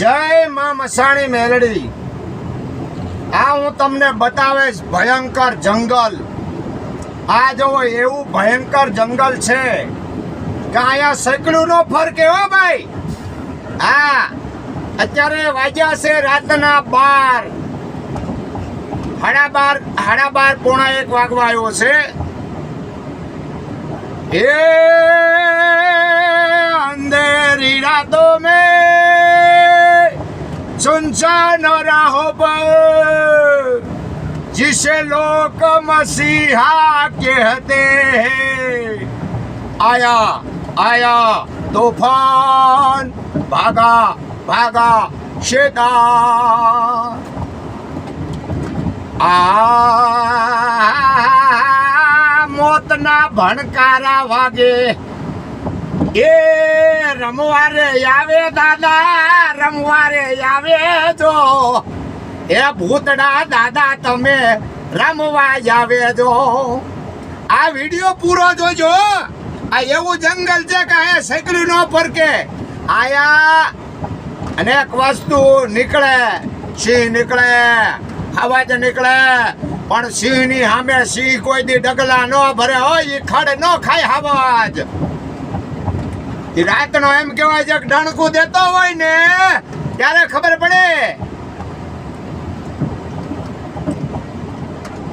જય માં મસાણી મેલડી। આ હું તમને બતાવીશ ભયંકર જંગલ। આ જોવો એવું ભયંકર જંગલ છે કે અહીંયા સૈકડું નો ફરકે હો ભાઈ। હા, અત્યારે વાગ્યા છે રાતના 12, સાડા બાર પોણા 1 વાગવા આવ્યો છે। એ अंधेरी रातों में सुनसान राहों पर जिसे लोग मसीहा कहते हैं, आया आया तूफान, भागा भागा शैतान। મોતના ભણકારા વાગે એ રમવારે આવે દાદા, રમવારે આવે જો એ ભૂતડા દાદા તમે રમવા આવે જો। આ વિડિયો પૂરો જોજો। આ એવું જંગલ છે કે અહીંયા સૈકડું ન ફરકે। આયા અનેક વસ્તુ નીકળે, સિંહ નીકળે, અવાજ નીકળે, પણ સિંહ ની સામે સિંહ કોઈ દી ડગલા ન ભરે હોય, એ ખડ ન ખાય અવાજ। રાતનો એમ કહેવાય છે કે ડણકું દેતો હોય ને ત્યારે ખબર પડે।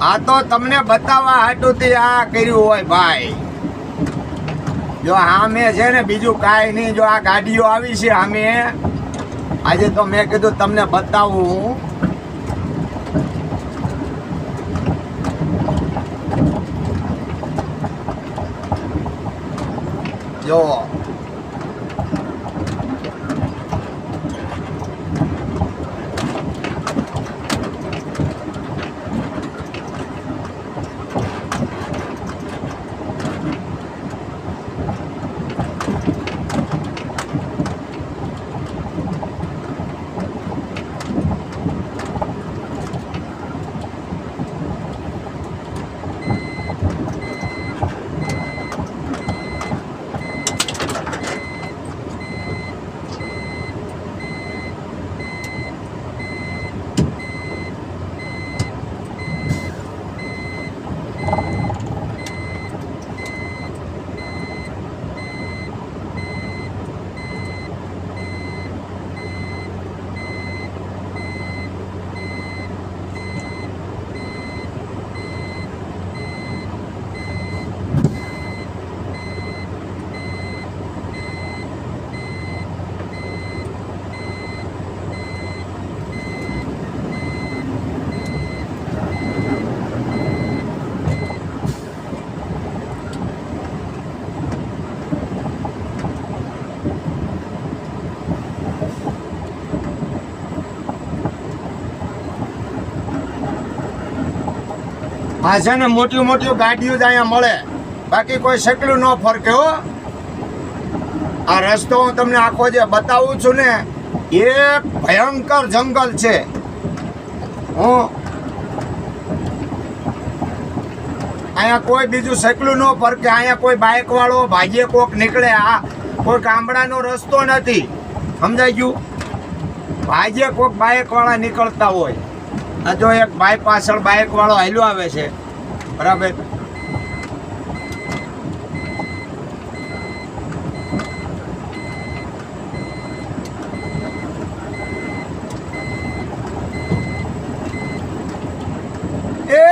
આ તો તમને બતાવવા હાટુથી આ કર્યું હોય ભાઈ। જો સામે છે ને બીજું કાંઈ નહીં। જો આ ગાડીઓ આવી છે સામે, આજે તો મેં કીધું તમને બતાવું। જો આ છે ને મોટી મોટી ગાડીઓ જ અહીંયા મળે, બાકી કોઈ સૈકડું ન ફરકે હો। આ રસ્તો હું તમને આખો જે બતાવું છું ને, એક ભયંકર જંગલ છે। અહીંયા કોઈ બીજું સૈકડું ન ફરકે। અહીંયા કોઈ બાઇક વાળો ભાગ્યે કોક નીકળે। આ કોઈ ગામડાનો રસ્તો નથી, સમજાઈ ગયું? ભાગ્યે કોક બાઇક વાળા નીકળતા હોય। આ જો એક બાઇક પાછળ બાઇક વાળો હાલ્યો આવે છે, બરાબર? એ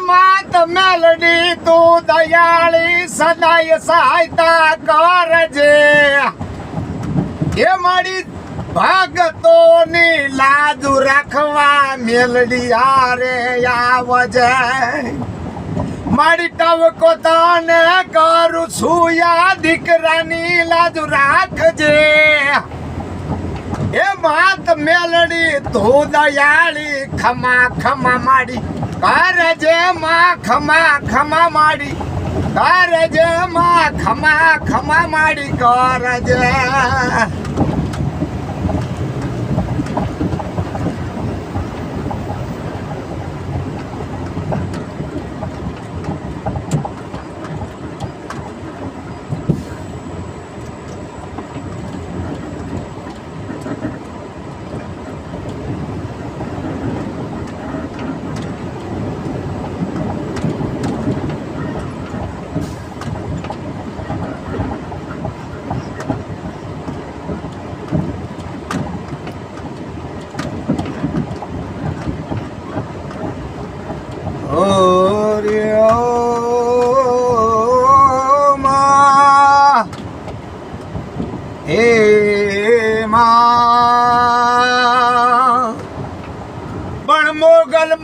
માત મેલડી તું દયાળી સદાય સહાયતા કરજે। એ મારી ભગતોની લાજ રાખવા મેલડી હારે આવજે। મારી ટવકો તને કરું છું યા દીકરાની લાજ રાખજે। એ માત મેલડી તું દયાળી ખમા ખમા માડી કરજે માં, ખમા ખમા માડી કરજે માં, ખમા ખમા માડી કરજે।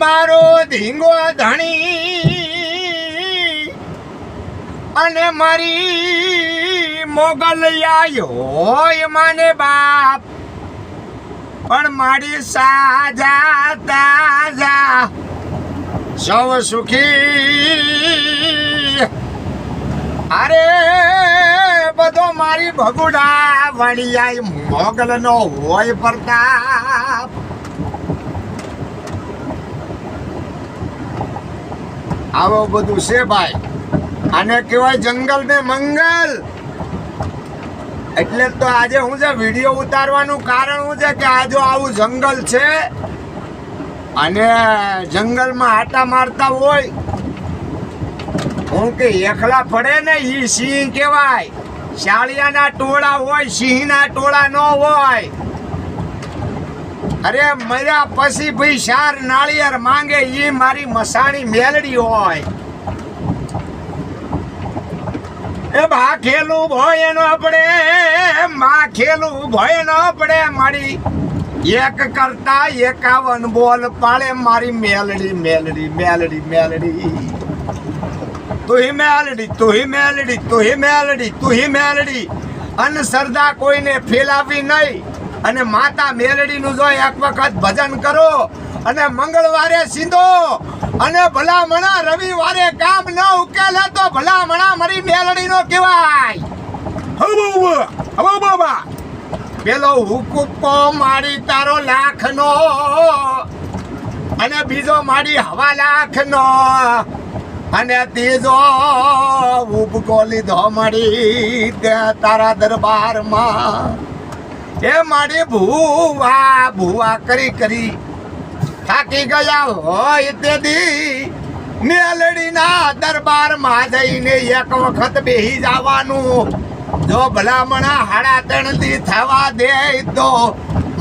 મારો ધીંગો ધણી અને મારી મોગલિયા હોય માને બાપ પણ મારી સાજા તાજા સૌ સુખી અરે બધો મારી ભગુડા વડિયાઈ મોગલનો હોય પ્રતાપ આવો બધું છે ભાઈ આને કહેવાય જંગલ ને મંગલ એટલે તો આજે હું જે વિડીયો ઉતારવાનું કારણ હું છે કે આજે આવું જંગલ છે અને જંગલમાં આટા મારતા હોય હું કે એકલા પડે ને ઈ સિંહ કહેવાય શાળિયાના ટોળા હોય સિંહના ટોળા ન હોય અરે મર્યા પછી ભાઈ ચાર નાળિયેર માંગે ઈ મારી મસાણી મેલડી હોય એ બા ખેલું ભોય ન પડે માં ખેલું ભોય ન પડે મારી એક કરતા 51 બોલ પાડે મારી મેલડી મેલડી મેલડી મેલડી તુહી મેલડી તુહી મેલડી તુહી મેલડી તુહી મેલડી અનશ્રદ્ધા કોઈને ફેલાવી નહીં અને માતા મેલડીનું જો એક વખત ભજન કરો અને મંગળવારે સીધો અને ભલામણા રવિવારે કામ ન ઉકેલે તો ભલામણા મારી મેલડીનો કહેવાય હવે બાબા પેલો હુકુકો મારી તારો લાખનો અને બીજો મારી 1.5 લાખનો અને ત્રીજો ઉપકો લીધો મળી તારા દરબારમાં એ મારી ભૂવા ભૂવા કરી કરી થાકી ગયા હોય તેથી મેલડીના દરબારમાં જઈને એક વખત બેહી જવાનું જો ભલામણા 3.5 દી થવા દે તો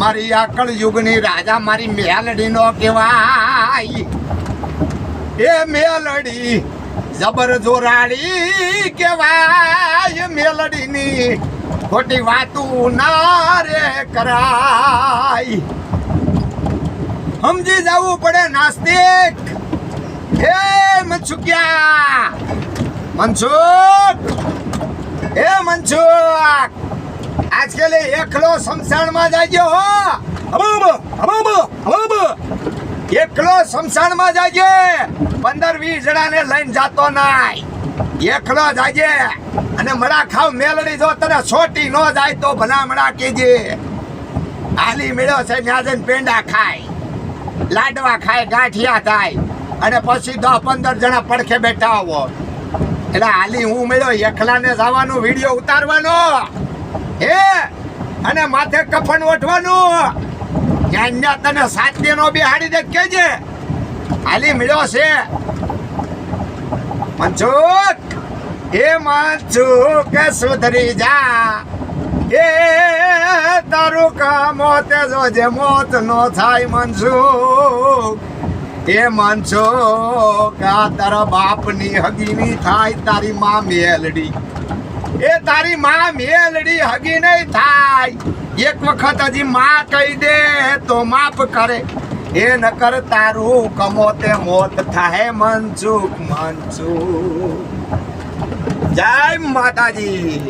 મારી આ કળયુગની રાજા મારી મેલડીનો કહેવાય એ મેલડી જબર જોરાડી કહેવાય મેલડીની ખોટી વાતું ના રે કરાય સમજી જવું પડે નાસ્તિક હે મનસુખિયા મનસુખ હે મનસુખ આજકાલ એકલો શમશાનમાં જાજો હો એકલો શમશાનમાં જાજે 15-20 જણાને લઈને જાતો નાય એકલો જાજે અને મડા ખાવ મેલડી જો તને છોટી ન જાય તો ભલામણા કેજે આલી મેળો છે ત્યાં જઈને પેંડા ખાય લાડવા ખાય ગાંઠિયા થાય અને પછી 10-15 જણા પડખે બેઠા આવો એટલે હાલી હું મેળો એકલાને જવાનો વિડીયો ઉતારવાનો હે અને માથે કફન ઓઢવાનું ત્યાં તને 7 દિનો બેહાડી દે કેજે હાલી મેળો છે મનસુખ એ મનસુખ સુધરી જા એ તારું કામોતે જોજે મોત નો થાય મનસુખ એ મનસુખ આ તારા બાપની હગીની થાય તારી માં મેલડી એ તારી માં મેલડી હગી નહીં થાય એક વખત હજી માં કહી દે તો માફ કરે એ નકર તારું કમોતે મોત થાય મનસુખ મનસુખ જય માતાજી।